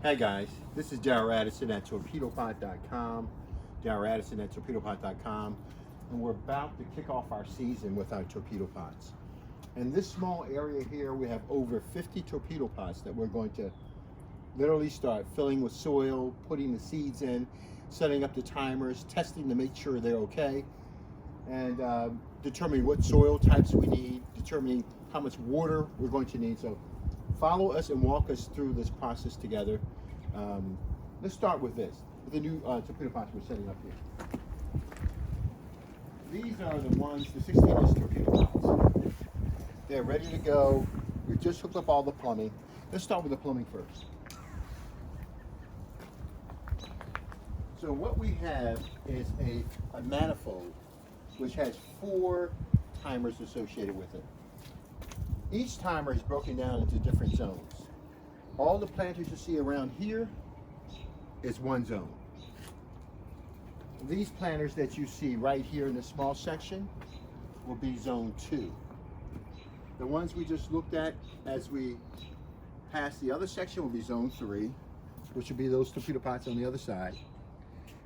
Hey guys, this is Darral at torpedopot.com. Darral at torpedopot.com, and we're about to kick off our season with our torpedo pots. In this small area here, we have over 50 torpedo pots that we're going to literally start filling with soil, putting the seeds in, setting up the timers, testing to make sure they're okay, and determining what soil types we need, determining how much water we're going to need. So follow us and walk us through this process together. Let's start with this, with the new torpedo pots we're setting up here. These are the ones, the 16-inch torpedo pots. They're ready to go. We just hooked up all the plumbing. Let's start with the plumbing first. So what we have is a manifold which has 4 timers associated with it. Each timer is broken down into different zones. All the planters you see around here is one zone. These planters that you see right here in this small section will be zone 2. The ones we just looked at as we pass the other section will be zone 3, which will be those torpedo pots on the other side.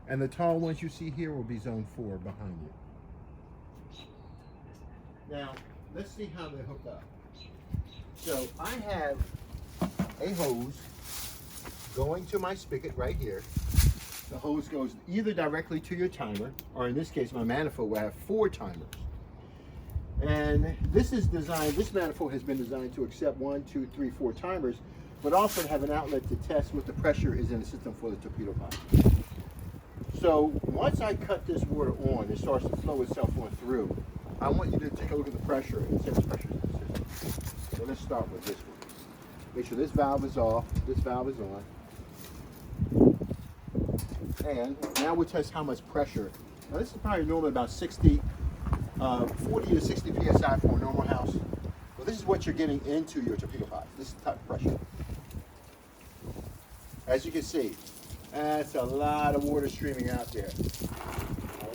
And the tall ones you see here will be zone 4 behind you. Now, let's see how they're hooked up. So I have a hose going to my spigot right here. The hose goes either directly to your timer, or in this case, my manifold will have 4 timers. And this is designed, this manifold has been designed to accept 1, 2, 3, 4 timers, but also to have an outlet to test what the pressure is in the system for the torpedo pot. So once I cut this water on, it starts to flow itself on through. I want you to take a look at the pressure and see the pressure in the system. So let's start with this one. Make sure this valve is off, this valve is on. And now we'll test how much pressure. Now this is probably normally about 40 to 60 psi for a normal house. Well, this is what you're getting into your torpedo pot. This is the type of pressure. As you can see, that's a lot of water streaming out there.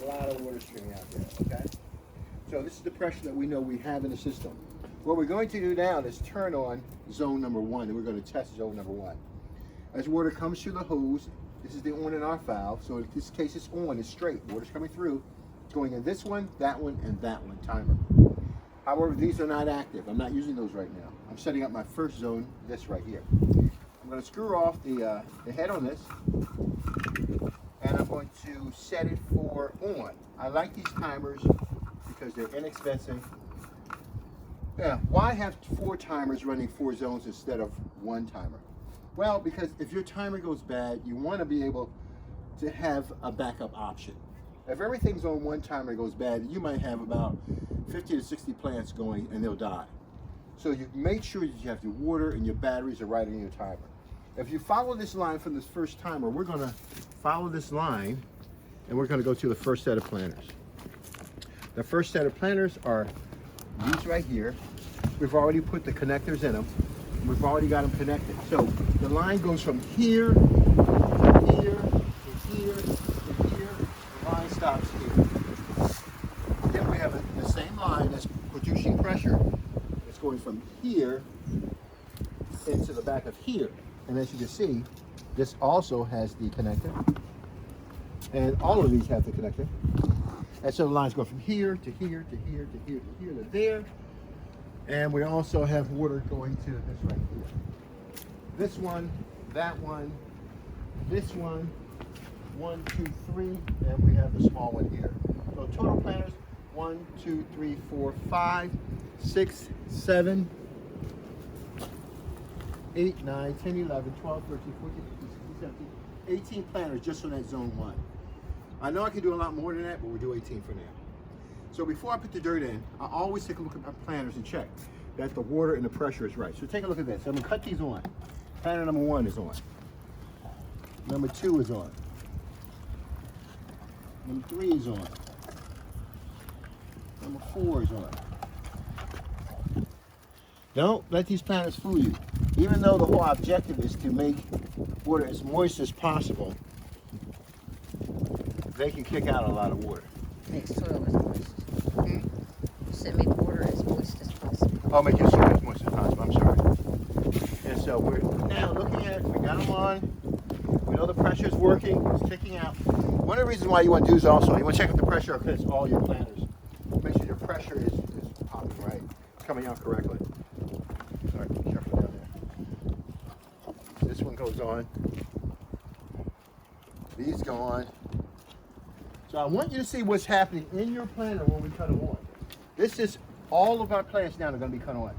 A lot of water streaming out there, okay? So this is the pressure that we know we have in the system. What we're going to do now is turn on zone number 1, and we're going to test zone number 1. As water comes through the hose, this is the on and off valve, so in this case it's on, it's straight. Water's coming through. It's going in this one, and that one timer. However, these are not active. I'm not using those right now. I'm setting up my first zone, this right here. I'm going to screw off the head on this, and I'm going to set it for on. I like these timers because they're inexpensive. Yeah, why have 4 timers running 4 zones instead of 1 timer? Well, because if your timer goes bad, you want to be able to have a backup option. If everything's on 1 timer and goes bad, you might have about 50 to 60 plants going and they'll die. So you make sure that you have your water and your batteries are right in your timer. If you follow this line from this first timer, we're going to follow this line and we're going to go to the first set of planters. The first set of planters are these right here. We've already put the connectors in them. We've already got them connected. So the line goes from here to here to here to here. The line stops here. Then we have the same line that's producing pressure. It's going from here into the back of here. And as you can see, this also has the connector. And all of these have the connector. And so the lines go from here to here to here to here to here to there. And we also have water going to this right here. This one, that one, this one, 1, 2, 3, and we have the small one here. So total planters, 1, 2, 3, 4, 5, 6, 7, 8, 9, 10, 11, 12, 13, 14, 15, 16, 17, 18 planters just on that zone 1. I know I can do a lot more than that, but we'll do 18 for now. So before I put the dirt in, I always take a look at my planters and check that the water and the pressure is right. So take a look at this. I'm gonna cut these on. Planter number 1 is on. Number 2 is on. Number 3 is on. Number 4 is on. Don't let these planters fool you. Even though the whole objective is to make water as moist as possible, they can kick out a lot of water. Make soil as moist. You said make water as moist as possible. I'll make your soil as moist as possible, I'm sorry. And so we're now looking at, we got them on. on. We know the pressure is working. It's kicking out. One of the reasons why you want to do is also you want to check if the pressure affects all your planters. Make sure your pressure is popping right, coming out correctly. Sorry, be careful down there. This one goes on. These go on. So I want you to see what's happening in your planter when we cut them on. This is all of our plants now are going to be cut on.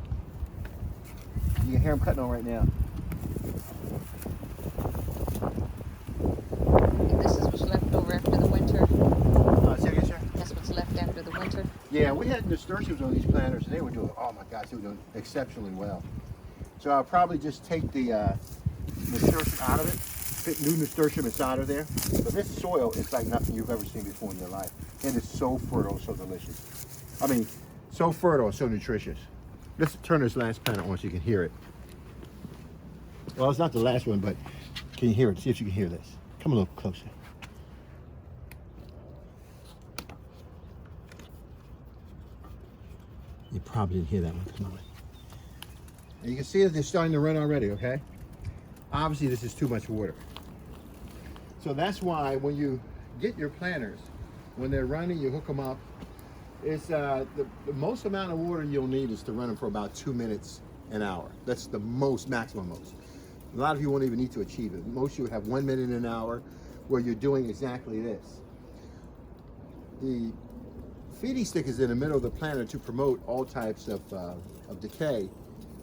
You can hear them cutting on right now. And this is what's left over after the winter. Say again, sir? That's what's left after the winter. Yeah, we had nasturtiums on these planters, and they were doing, oh my gosh, they were doing exceptionally well. So I'll probably just take the nasturtium out of it, put new nasturtium inside of there. But this soil is like nothing you've ever seen before in your life. And it's so fertile, so delicious. I mean, so fertile, so nutritious. Let's turn this last planter on so you can hear it. Well, it's not the last one, but can you hear it? See if you can hear this. Come a little closer. You probably didn't hear that one this moment. And you can see that they're starting to run already, okay? Obviously, this is too much water. So that's why when you get your planters, when they're running, you hook them up. It's the most amount of water you'll need is to run them for about 2 minutes an hour. That's the maximum most. A lot of you won't even need to achieve it. Most you would have 1 minute an hour where you're doing exactly this. The feeding stick is in the middle of the planter to promote all types of decay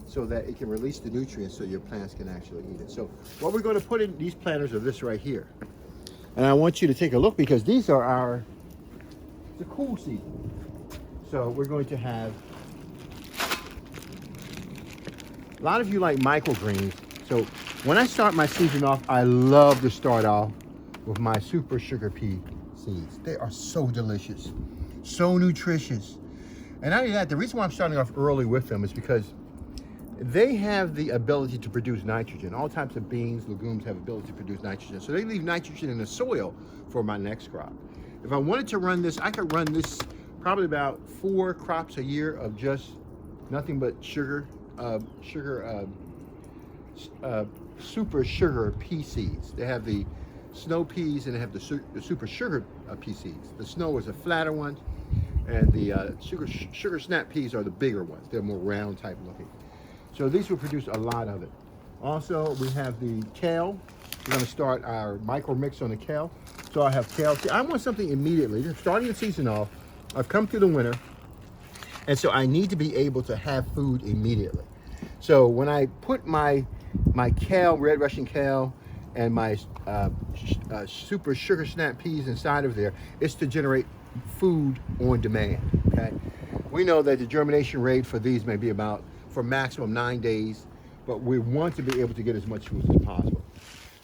so that it can release the nutrients so your plants can actually eat it. So what we're going to put in these planters are this right here. And I want you to take a look because these are it's a cool season. So we're going to have, a lot of you like microgreens. So when I start my season off, I love to start off with my super sugar pea seeds. They are so delicious, so nutritious. And not only that, the reason why I'm starting off early with them is because they have the ability to produce nitrogen. All types of beans, legumes have ability to produce nitrogen. So they leave nitrogen in the soil for my next crop. If I wanted to run this, I could run this probably about 4 crops a year of just nothing but super sugar pea seeds. They have the snow peas and they have the super sugar pea seeds. The snow is a flatter one, and the sugar snap peas are the bigger ones. They're more round type looking. So these will produce a lot of it. Also, we have the kale. We're going to start our micro mix on the kale. So I have kale. I want something immediately. Starting the season off, I've come through the winter, and so I need to be able to have food immediately. So when I put my kale, red Russian kale, and my super sugar snap peas inside of there, it's to generate food on demand, okay? We know that the germination rate for these may be about, for maximum 9 days, but we want to be able to get as much food as possible.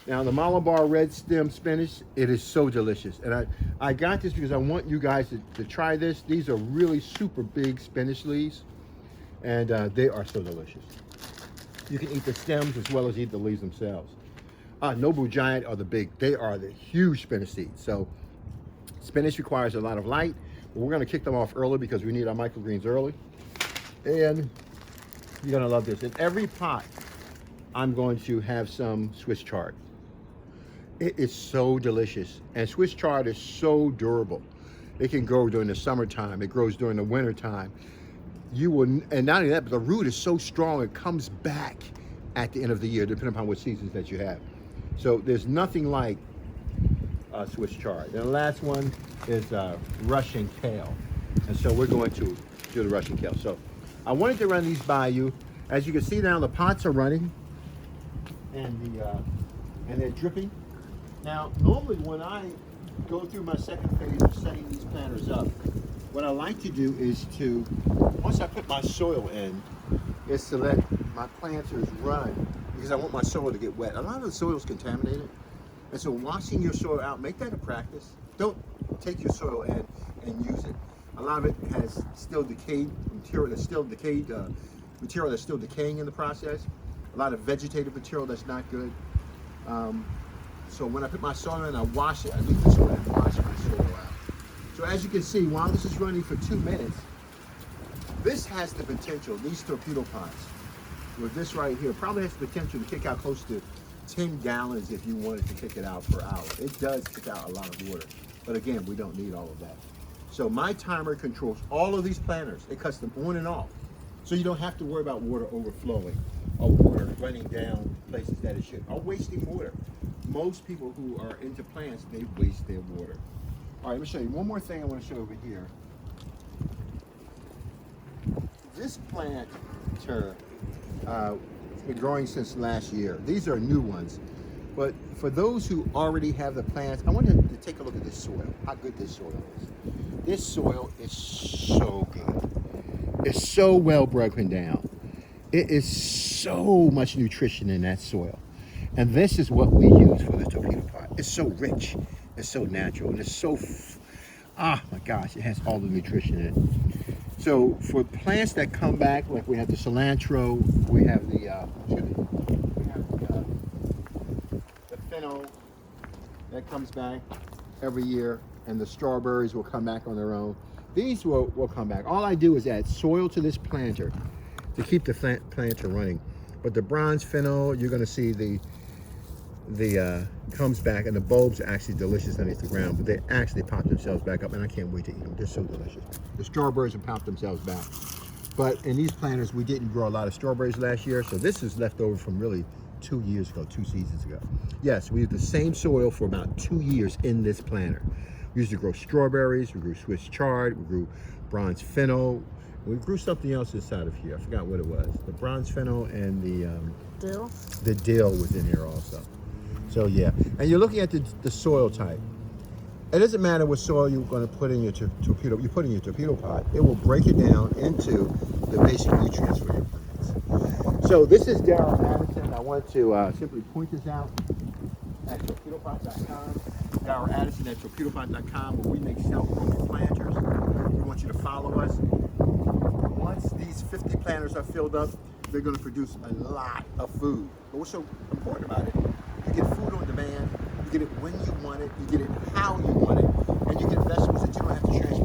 Now the Malabar red stem spinach, it is so delicious. And I got this because I want you guys to try this. These are really super big spinach leaves, and they are so delicious. You can eat the stems as well as eat the leaves themselves. Noble Giant are they are the huge spinach seeds. So spinach requires a lot of light, but we're gonna kick them off early because we need our microgreens early. And you're gonna love this. In every pot, I'm going to have some Swiss chard. It is so delicious. And Swiss chard is so durable. It can grow during the summertime. It grows during the winter time. And not only that, but the root is so strong, it comes back at the end of the year, depending upon what seasons that you have. So there's nothing like Swiss chard. And the last one is Russian kale. And so we're going to do the Russian kale. So I wanted to run these by you. As you can see now, the pots are running and they're dripping. Now, normally when I go through my second phase of setting these planters up, what I like to do is to, once I put my soil in, is to let my planters run because I want my soil to get wet. A lot of the soil is contaminated. And so washing your soil out, make that a practice. Don't take your soil in and use it. A lot of it has still decayed material that's still decayed, material that's still decaying in the process. A lot of vegetative material that's not good. So when I put my soil in, I wash it. I leave the soil and wash my soil out. So as you can see, while this is running for 2 minutes, this has the potential, these torpedo pots, with this right here, probably has the potential to kick out close to 10 gallons if you wanted to kick it out per hour. It does kick out a lot of water. But again, we don't need all of that. So my timer controls all of these planters. It cuts them on and off. So you don't have to worry about water overflowing or water running down places that it should, or wasting water. Most people who are into plants, they waste their water. All right, let me show you one more thing I want to show over here. This planter has been growing since last year. These are new ones. But for those who already have the plants, I want to take a look at this soil, how good this soil is. This soil is so good. It's so well broken down. It is so much nutrition in that soil. And this is what we use for the torpedo pot. It's so rich, it's so natural, and it's so, my gosh, it has all the nutrition in it. So for plants that come back, like we have the cilantro, we have the fennel that comes back every year, and the strawberries will come back on their own. These will come back. All I do is add soil to this planter to keep the planter running. But the bronze fennel, you're going to see the comes back, and the bulbs are actually delicious underneath the ground, but they actually pop themselves back up, and I can't wait to eat them. They're so delicious. The strawberries will pop themselves back. But in these planters, we didn't grow a lot of strawberries last year, so this is left over from really 2 years ago, 2 seasons ago. Yes, we used the same soil for about 2 years in this planter. We used to grow strawberries, we grew Swiss chard, we grew bronze fennel, we grew something else inside of here. I forgot what it was. The bronze fennel and Dill? the dill was in here also. So yeah, and you're looking at the soil type. It doesn't matter what soil you're going to put in your torpedo. You put in your torpedo pot, it will break it down into the basic nutrients for your plants. So this is Darral Addison. I want to simply point this out at torpedopot.com. Darral Addison at torpedopot.com, where we make self-growing planters. We want you to follow us. Once these 50 planters are filled up, they're going to produce a lot of food. But what's so important about it? You get food on demand. You get it when you want it. You get it how you want it. And you get vegetables that you don't have to transport